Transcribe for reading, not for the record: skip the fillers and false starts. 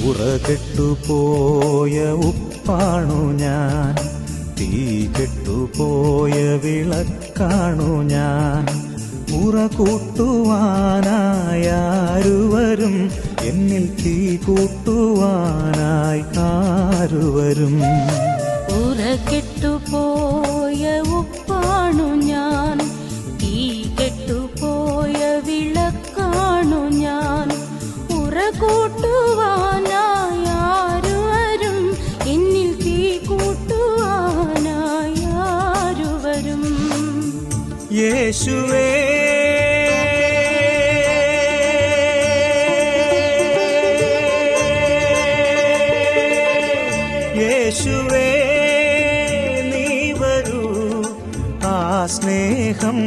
ഉറകെട്ടുപോയ ഉപ്പാണു ഞാൻ, തീ കെട്ടുപോയ വിളക്കാണു ഞാൻ. ഉറ കൂട്ടുവാനായാരുവരും, എന്നിൽ തീ കൂട്ടുവാനായി ആരുവരും. ഉറകെട്ടുപോയ ഉപ്പാണു ഞാൻ, തീ കെട്ടുപോയ വിളക്കാണു ഞാൻ. ഉറ കൂട്ടുവാനായി ആരുവരും, എന്നിൽ തീ കൂട്ടുവാനായി ആരുവരും. യേശുവേ യേശുവേ നീ വരൂ, ആ സ്നേഹം